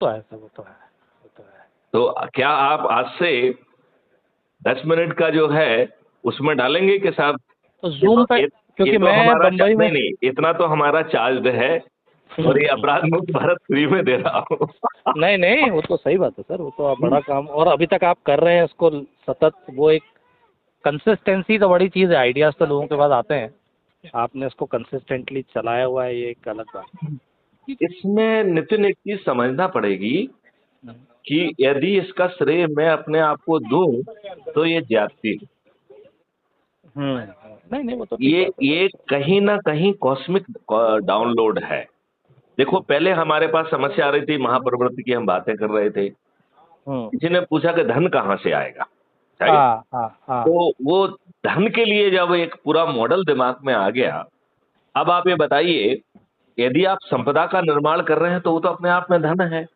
तो है सर, वो तो है, वो तो है। तो क्या आप आज से 10 मिनट का जो है उसमें डालेंगे कि साहब तो ये ज़ूम तो पे, ये क्योंकि तो मैं हमारा बंबई में नहीं नहीं इतना तो हमारा चार्ज है और ये अपराध मुक्त भारत फ्री में दे रहा हूँ। नहीं, नहीं, वो तो सही बात है सर, वो तो आप बड़ा काम और अभी तक आप कर रहे हैं इसको सतत, वो एक कंसिस्टेंसी तो बड़ी चीज़ है, आइडियाज़ तो लोगों के पास आते हैं, आपने इसको कंसिस्टेंटली चलाया हुआ है, ये एक अलग बात है। इसमें नितिन एक चीज समझना पड़ेगी कि यदि इसका श्रेय मैं अपने आप को दूं तो ये ज्यादती है। नहीं, नहीं, वो तो ठीक बात है सर। ये कहीं ना कहीं कॉस्मिक डाउनलोड है। देखो पहले हमारे पास समस्या आ रही थी, महाप्रवृत्ति की हम बातें कर रहे थे, हुँ। किसी ने पूछा कि धन कहाँ से आएगा, राइट? हाँ, हाँ, हाँ। तो वो धन के लिए जब एक पूरा मॉडल दिमाग में आ गया, अब आप ये बताइए, यदि आप संपदा का निर्माण कर रहे हैं तो वो तो अपने आप में धन है।